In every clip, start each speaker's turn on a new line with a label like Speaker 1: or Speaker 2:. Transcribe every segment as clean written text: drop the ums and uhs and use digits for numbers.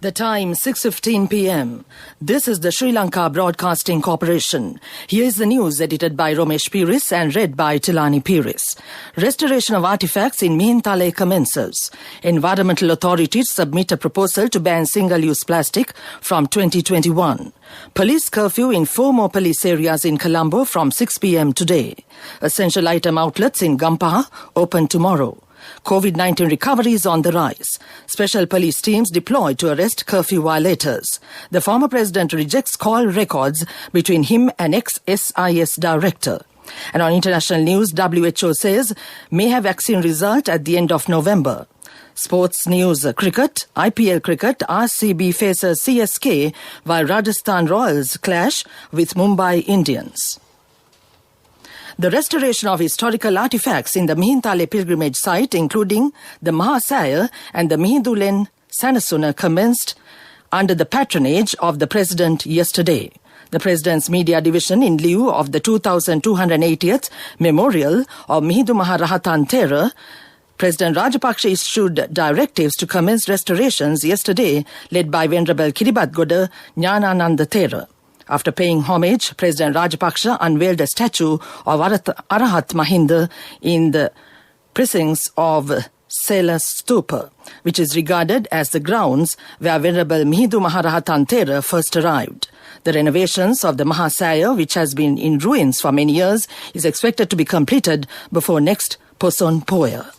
Speaker 1: The time 6:15 p.m. This is the Sri Lanka Broadcasting Corporation. Here is the news edited by Romesh Piris and read by Tilani Piris. Restoration of artifacts in Mihintale commences. Environmental authorities submit a proposal to ban single-use plastic from 2021. Police curfew in 4 more police areas in Colombo from 6 p.m. today. Essential item outlets in Gampaha open tomorrow. COVID-19 recovery is on the rise. Special police teams deployed to arrest curfew violators. The former president rejects call records between him and ex-SIS director. And on international news, WHO says may have vaccine result at the end of November. Sports news, cricket, IPL cricket, RCB faces CSK while Rajasthan Royals clash with Mumbai Indians. The restoration of historical artifacts in the Mihintale pilgrimage site, including the Mahasaya and the Mihindulen Sanasuna, commenced under the patronage of the President yesterday. The President's media division, in lieu of the 2280th memorial of Mihindu Maharahatan Thera, President Rajapaksa issued directives to commence restorations yesterday, led by Venerable Kiribati Jnanananda Thera. After paying homage, President Rajapaksa unveiled a statue of Arahat Mahinda in the precincts of Sela Stupa, which is regarded as the grounds where Venerable Mihindu Maharahatan Thera first arrived. The renovations of the Mahasaya, which has been in ruins for many years, is expected to be completed before next Poson Poya.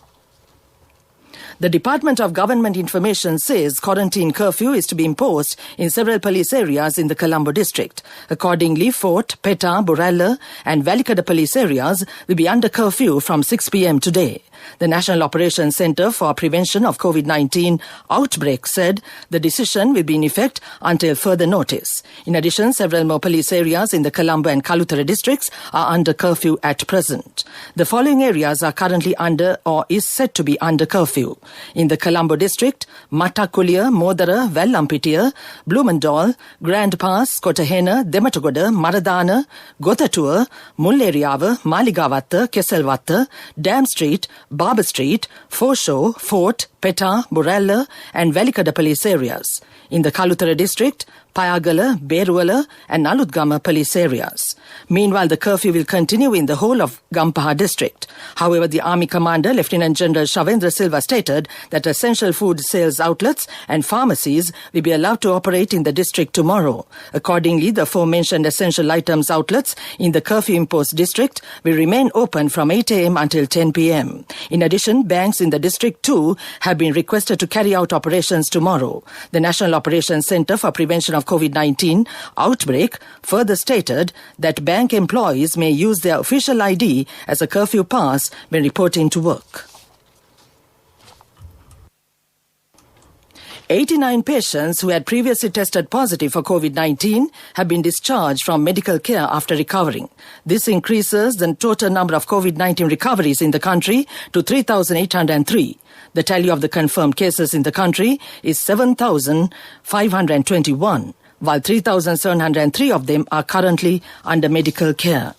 Speaker 1: The Department of Government Information says quarantine curfew is to be imposed in several police areas in the Colombo district. Accordingly, Fort, Peta, Buralla and Valikada police areas will be under curfew from 6 p.m. today. The National Operations Centre for Prevention of COVID-19 Outbreak said the decision will be in effect until further notice. In addition, several more police areas in the Colombo and Kalutara districts are under curfew at present. The following areas are currently under or is said to be under curfew. In the Colombo district, Matakulia, Modara, Vellampitiya, Blumendal, Grand Pass, Kotahena, Dematagoda, Maradana, Gothatua, Mulleriava, Maligavatta, Keselvatta, Dam Street, Barber Street, Forshaw, Fort, Peta, Buralla and Valikada police areas. In the Kalutara district, Payagala, Beruala and Naludgama police areas. Meanwhile, the curfew will continue in the whole of Gampaha district. However, the Army Commander, Lieutenant General Shavendra Silva, stated that essential food sales outlets and pharmacies will be allowed to operate in the district tomorrow. Accordingly, the aforementioned essential items outlets in the curfew-imposed district will remain open from 8 a.m. until 10 p.m. In addition, banks in the district too have been requested to carry out operations tomorrow. The National Operations Centre for Prevention of COVID-19 Outbreak further stated that bank employees may use their official ID as a curfew pass when reporting to work. 89 patients who had previously tested positive for COVID-19 have been discharged from medical care after recovering. This increases the total number of COVID-19 recoveries in the country to 3,803. The tally of the confirmed cases in the country is 7,521, while 3,703 of them are currently under medical care.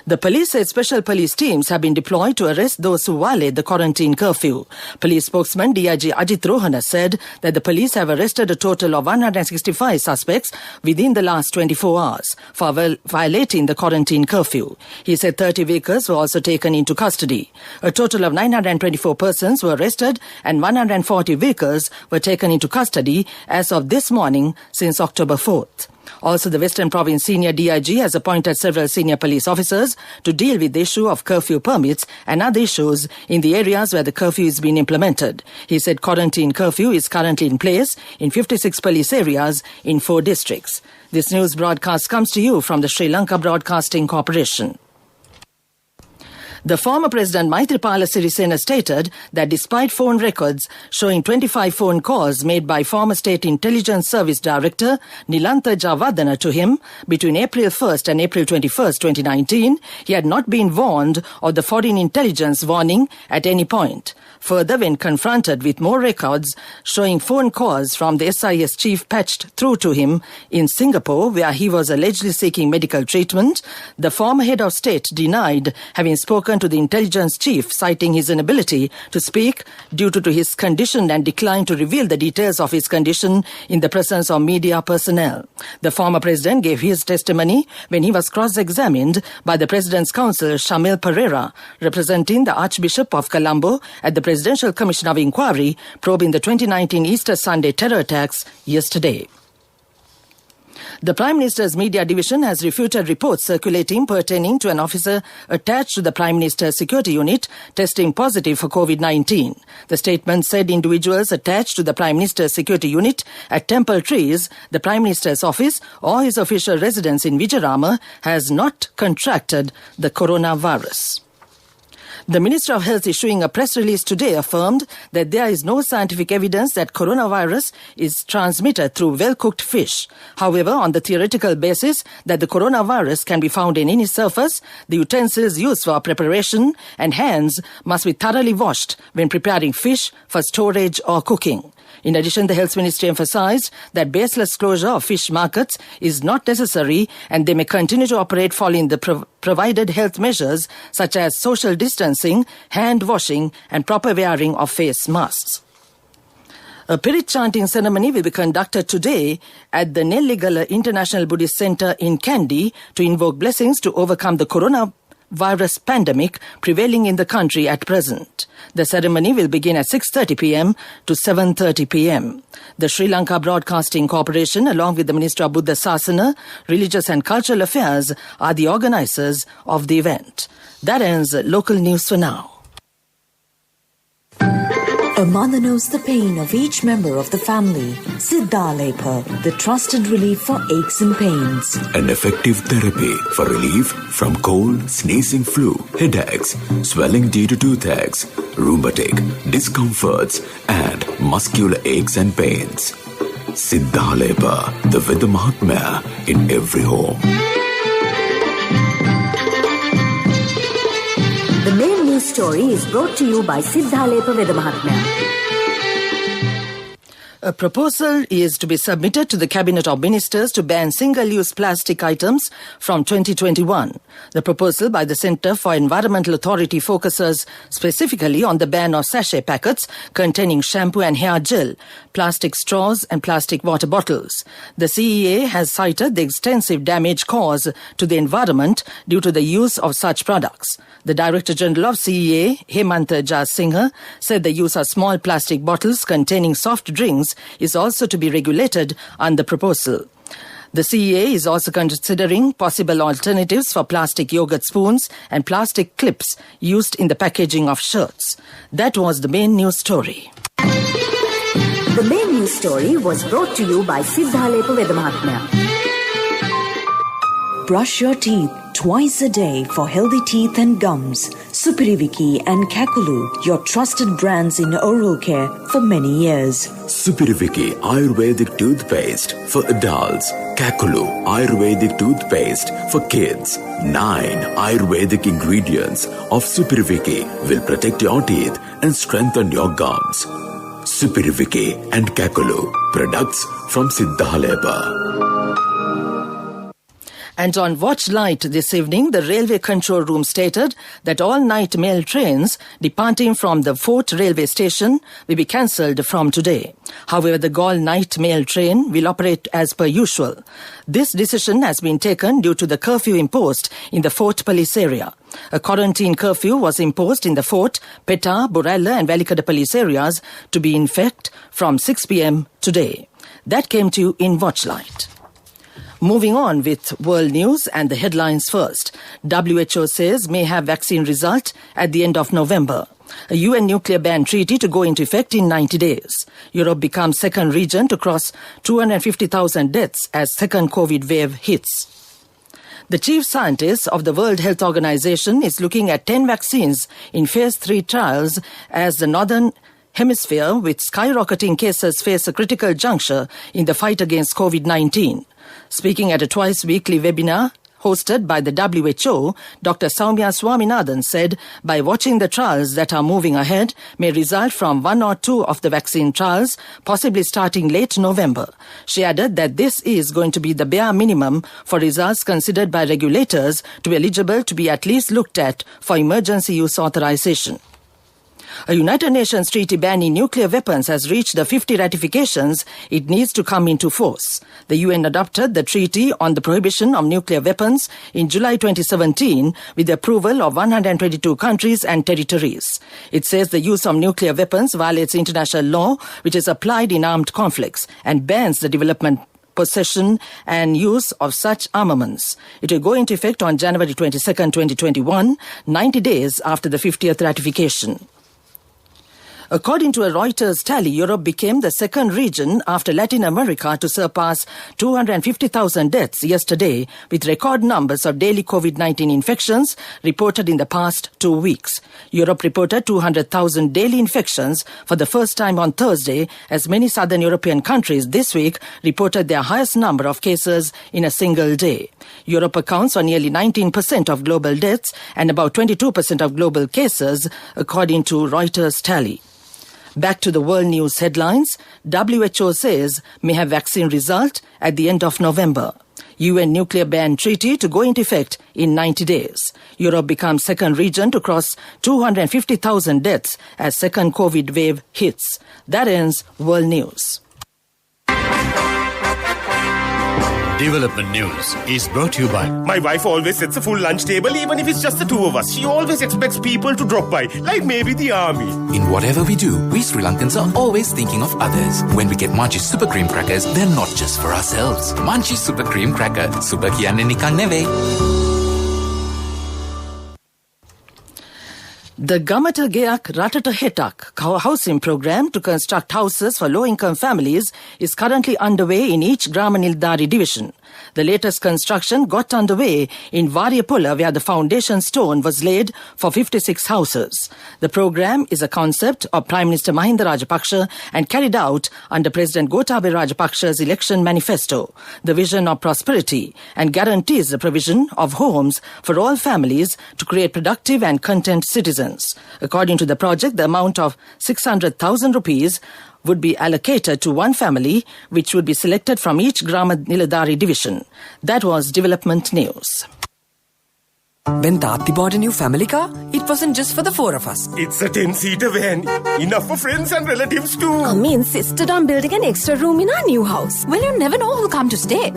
Speaker 1: The police said special police teams have been deployed to arrest those who violate the quarantine curfew. Police spokesman DIG Ajit Rohana said that the police have arrested a total of 165 suspects within the last 24 hours for violating the quarantine curfew. He said 30 vehicles were also taken into custody. A total of 924 persons were arrested and 140 vehicles were taken into custody as of this morning since October 4th. Also, the Western Province Senior DIG has appointed several senior police officers to deal with the issue of curfew permits and other issues in the areas where the curfew is being implemented. He said quarantine curfew is currently in place in 56 police areas in 4 districts. This news broadcast comes to you from the Sri Lanka Broadcasting Corporation. The former President Maithripala Sirisena stated that despite phone records showing 25 phone calls made by former State Intelligence Service Director Nilantha Javadana to him between April 1st and April 21st, 2019, he had not been warned of the foreign intelligence warning at any point. Further, when confronted with more records showing phone calls from the SIS chief patched through to him in Singapore, where he was allegedly seeking medical treatment, the former head of state denied having spoken spoken to the intelligence chief, citing his inability to speak due to his condition and declined to reveal the details of his condition in the presence of media personnel. The former president gave his testimony when he was cross-examined by the President's counsel, Shamil Pereira, representing the Archbishop of Colombo at the Presidential Commission of Inquiry probing the 2019 Easter Sunday terror attacks yesterday. The Prime Minister's Media Division has refuted reports circulating pertaining to an officer attached to the Prime Minister's security unit testing positive for COVID-19. The statement said individuals attached to the Prime Minister's security unit at Temple Trees, the Prime Minister's office, or his official residence in Vijayarama has not contracted the coronavirus. The Minister of Health, issuing a press release today, affirmed that there is no scientific evidence that coronavirus is transmitted through well-cooked fish. However, on the theoretical basis that the coronavirus can be found in any surface, the utensils used for preparation and hands must be thoroughly washed when preparing fish for storage or cooking. In addition, the Health Ministry emphasized that baseless closure of fish markets is not necessary and they may continue to operate following the provided health measures such as social distancing, hand washing and proper wearing of face masks. A Pirit chanting ceremony will be conducted today at the Nelligala International Buddhist Center in Kandy to invoke blessings to overcome the coronavirus pandemic prevailing in the country at present. The ceremony will begin at 6:30 p.m. to 7:30 p.m. The Sri Lanka Broadcasting Corporation, along with the Ministry of Buddha Sasana, Religious and Cultural Affairs, are the organizers of the event. That ends local news for now.
Speaker 2: A mother knows the pain of each member of the family. Siddhalepa, the trusted relief for aches and pains.
Speaker 3: An effective therapy for relief from cold, sneezing, flu, headaches, swelling due to toothaches, rheumatic, discomforts, and muscular aches and pains. Siddhalepa, the Veda Mahatmya in every home.
Speaker 2: The main news story is brought to you by Siddhalepa Veda Mahatmya.
Speaker 1: A proposal is to be submitted to the Cabinet of Ministers to ban single-use plastic items from 2021. The proposal by the Centre for Environmental Authority focuses specifically on the ban of sachet packets containing shampoo and hair gel, plastic straws and plastic water bottles. The CEA has cited the extensive damage caused to the environment due to the use of such products. The Director General of CEA, Hemanta Jasinghe, said the use of small plastic bottles containing soft drinks is also to be regulated under proposal. The CEA is also considering possible alternatives for plastic yogurt spoons and plastic clips used in the packaging of shirts. That was the main news story.
Speaker 2: The main news story was brought to you by Siddhalepa Veda Mahatmya. Brush your teeth twice a day for healthy teeth and gums. Supiriviki and Kakulu, your trusted brands in oral care for many years.
Speaker 3: Supiriviki Ayurvedic toothpaste for adults. Kakulu Ayurvedic toothpaste for kids. 9 Ayurvedic ingredients of Supiriviki will protect your teeth and strengthen your gums. Supiriviki and Kakulu, products from Siddhalepa.
Speaker 1: And on Watch Light this evening, the Railway Control Room stated that all night mail trains departing from the Fort Railway Station will be cancelled from today. However, the Gaul night mail train will operate as per usual. This decision has been taken due to the curfew imposed in the Fort Police area. A quarantine curfew was imposed in the Fort, Petta, Borella and Velikada police areas to be in effect from 6 p.m. today. That came to you in Watch Light. Moving on with world news and the headlines first. WHO says may have vaccine result at the end of November. A UN nuclear ban treaty to go into effect in 90 days. Europe becomes second region to cross 250,000 deaths as second COVID wave hits. The chief scientist of the World Health Organization is looking at 10 vaccines in phase 3 trials as the Northern Hemisphere with skyrocketing cases face a critical juncture in the fight against COVID-19. Speaking at a twice-weekly webinar hosted by the WHO, Dr. Soumya Swaminathan said by watching the trials that are moving ahead may result from 1 or 2 of the vaccine trials, possibly starting late November. She added that this is going to be the bare minimum for results considered by regulators to be eligible to be at least looked at for emergency use authorization. A United Nations treaty banning nuclear weapons has reached the 50 ratifications it needs to come into force. The UN adopted the Treaty on the Prohibition of Nuclear Weapons in July 2017 with the approval of 122 countries and territories. It says the use of nuclear weapons violates international law, which is applied in armed conflicts, and bans the development, possession and use of such armaments. It will go into effect on January 22, 2021, 90 days after the 50th ratification. According to a Reuters tally, Europe became the second region after Latin America to surpass 250,000 deaths yesterday, with record numbers of daily COVID-19 infections reported in the past 2 weeks. Europe reported 200,000 daily infections for the first time on Thursday, as many southern European countries this week reported their highest number of cases in a single day. Europe accounts for nearly 19% of global deaths and about 22% of global cases, according to Reuters tally. Back to the world news headlines. WHO says may have vaccine result at the end of November. UN nuclear ban treaty to go into effect in 90 days. Europe becomes second region to cross 250,000 deaths as second COVID wave hits. That ends world news.
Speaker 4: Development News is brought to you by...
Speaker 5: My wife always sets a full lunch table, even if it's just the two of us. She always expects people to drop by, like maybe the army.
Speaker 6: In whatever we do, we Sri Lankans are always thinking of others. When we get Munchie Super Cream Crackers, they're not just for ourselves. Munchie Super Cream Cracker. Super kiyanne nikan නෙවෙයි.
Speaker 1: The Gamata Geyak Ratata Hetak housing program to construct houses for low-income families is currently underway in each Grama Nildari division. The latest construction got underway in Variapola, where the foundation stone was laid for 56 houses. The program is a concept of Prime Minister Mahinda Rajapaksa and carried out under President Gotabaya Rajapaksa's election manifesto. The vision of prosperity and guarantees the provision of homes for all families to create productive and content citizens. According to the project, the amount of 600,000 rupees would be allocated to one family, which would be selected from each Grama Niladari division. That was Development News.
Speaker 7: When Tati bought a new family car, it wasn't just for the 4 of us.
Speaker 5: It's a 10-seater van. Enough for friends and relatives too.
Speaker 8: Mummy insisted on building an extra room in our new house. Well, you never know who'll come to stay.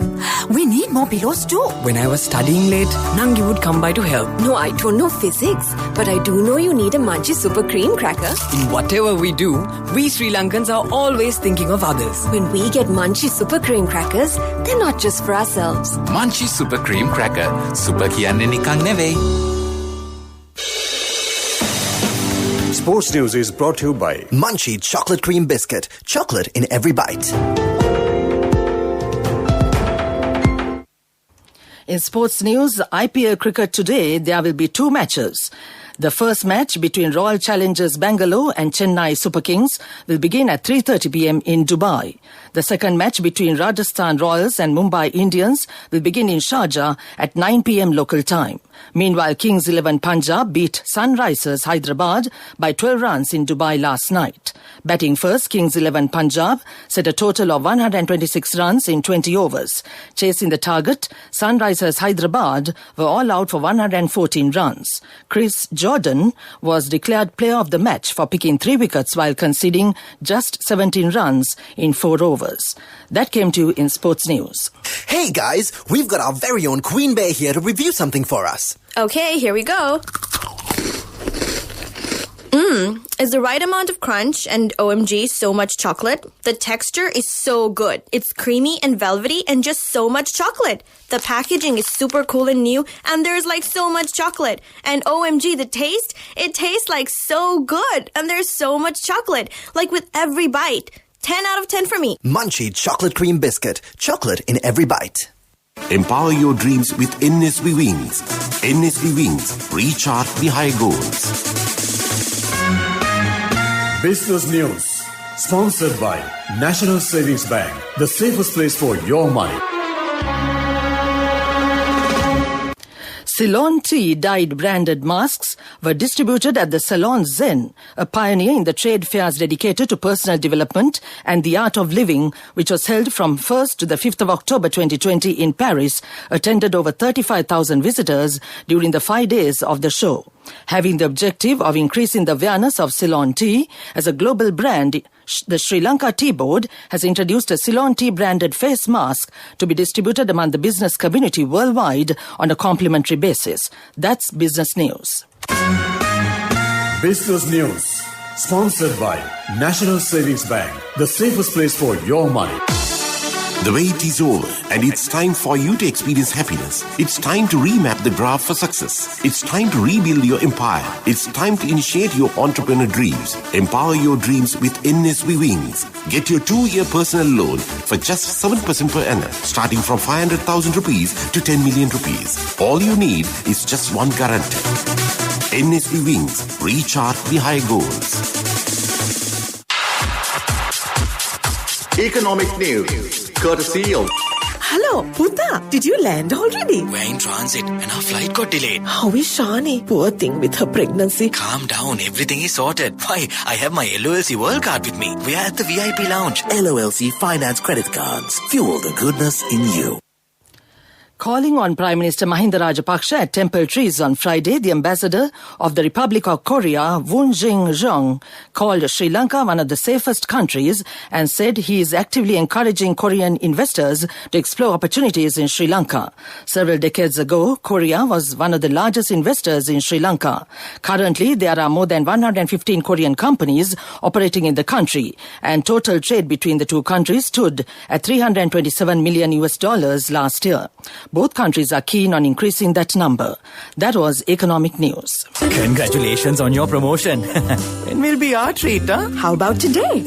Speaker 8: We need more pillows too.
Speaker 7: When I was studying late, Nangi would come by to help.
Speaker 8: No, I don't know physics, but I do know you need a Munchie Super Cream Cracker.
Speaker 7: In whatever we do, we Sri Lankans are always thinking of others.
Speaker 8: When we get Munchie Super Cream Crackers, they're not just for ourselves.
Speaker 6: Munchie Super Cream Cracker. Super kiyanne nikan නෙවෙයි.
Speaker 4: Sports News is brought to you by
Speaker 9: Munchie Chocolate Cream Biscuit. Chocolate in every bite.
Speaker 1: In sports news, IPL cricket today, there will be 2 matches. The first match between Royal Challengers Bangalore and Chennai Super Kings will begin at 3:30 p.m. in Dubai. The second match between Rajasthan Royals and Mumbai Indians will begin in Sharjah at 9 p.m. local time. Meanwhile, Kings 11 Punjab beat Sunrisers Hyderabad by 12 runs in Dubai last night. Batting first, Kings 11 Punjab set a total of 126 runs in 20 overs. Chasing the target, Sunrisers Hyderabad were all out for 114 runs. Chris Jordan was declared player of the match for picking 3 wickets while conceding just 17 runs in 4 overs. That came to you in sports news.
Speaker 9: Hey guys, we've got our very own Queen Bear here to review something for us.
Speaker 10: Okay, here we go. Is the right amount of crunch and OMG so much chocolate. The texture is so good. It's creamy and velvety and just so much chocolate. The packaging is super cool and new and there's like so much chocolate. And OMG, the taste, it tastes like so good and there's so much chocolate. Like with every bite. 10 out of 10 for me.
Speaker 9: Munchie Chocolate Cream Biscuit. Chocolate in every bite.
Speaker 3: Empower your dreams with NSV Wings. NSV Wings. Reach out the high goals.
Speaker 4: Business News, sponsored by National Savings Bank, the safest place for your money.
Speaker 1: Ceylon Tea dyed branded masks were distributed at the Salon Zen, a pioneer in the trade fairs dedicated to personal development and the art of living, which was held from 1st to the 5th of October 2020 in Paris, attended over 35,000 visitors during the 5 days of the show. Having the objective of increasing the awareness of Ceylon Tea as a global brand, the Sri Lanka Tea Board has introduced a Ceylon Tea branded face mask to be distributed among the business community worldwide on a complimentary basis. That's business news.
Speaker 4: Business News, sponsored by National Savings Bank, the safest place for your money.
Speaker 11: The wait is over, and it's time for you to experience happiness. It's time to remap the graph for success. It's time to rebuild your empire. It's time to initiate your entrepreneur dreams. Empower your dreams with NSB Wings. Get your 2-year personal loan for just 7% per annum, starting from 500,000 rupees to 10 million rupees. All you need is just one guarantee. NSB Wings. Recharge the high goals.
Speaker 12: Economic news, courtesy of...
Speaker 13: Hello, Puta. Did you land already?
Speaker 14: We're in transit and our flight got delayed.
Speaker 13: How is Shani? Poor thing with her pregnancy.
Speaker 14: Calm down, everything is sorted. Why, I have my LOLC World Card with me. We are at the VIP lounge.
Speaker 15: LOLC Finance Credit Cards. Fuel the goodness in you.
Speaker 1: Calling on Prime Minister Mahinda Rajapaksa at Temple Trees on Friday, the ambassador of the Republic of Korea, Woon Jing-jong, called Sri Lanka one of the safest countries and said he is actively encouraging Korean investors to explore opportunities in Sri Lanka. Several decades ago, Korea was one of the largest investors in Sri Lanka. Currently, there are more than 115 Korean companies operating in the country, and total trade between the two countries stood at $327 million last year. Both countries are keen on increasing that number. That was economic news.
Speaker 14: Congratulations on your promotion. It will be our treat, huh?
Speaker 13: How about today?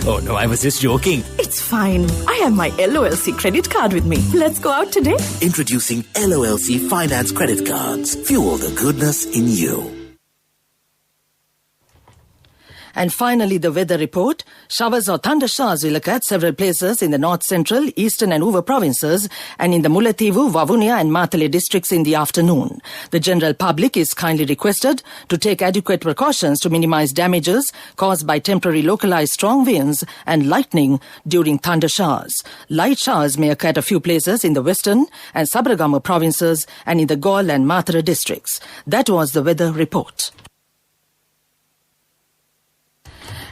Speaker 14: Oh no, I was just joking.
Speaker 13: It's fine. I have my LOLC credit card with me. Let's go out today.
Speaker 15: Introducing LOLC Finance Credit Cards. Fuel the goodness in you.
Speaker 1: And finally, the weather report. Showers or thunder showers will occur at several places in the north central, eastern and Uva provinces and in the Mullaitivu, Vavuniya and Matale districts in the afternoon. The general public is kindly requested to take adequate precautions to minimize damages caused by temporary localized strong winds and lightning during thunder showers. Light showers may occur at a few places in the western and Sabaragamu provinces and in the Gaul and Mathura districts. That was the weather report.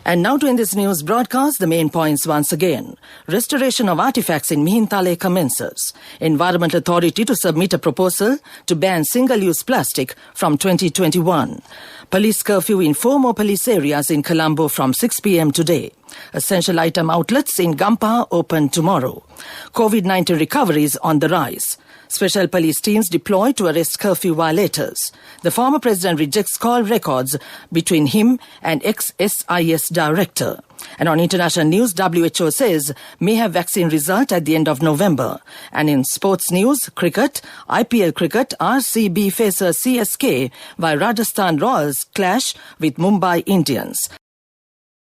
Speaker 1: And now to end this news broadcast, the main points once again. Restoration of artifacts in Mihintale commences. Environment Authority to submit a proposal to ban single-use plastic from 2021. Police curfew in 4 more police areas in Colombo from 6 p.m. today. Essential item outlets in Gampa open tomorrow. COVID-19 recoveries on the rise. Special police teams deployed to arrest curfew violators. The former president rejects call records between him and ex-SIS director. And on international news, WHO says may have vaccine result at the end of November. And in sports news, cricket, IPL cricket, RCB faces CSK while Rajasthan Royals clash with Mumbai Indians.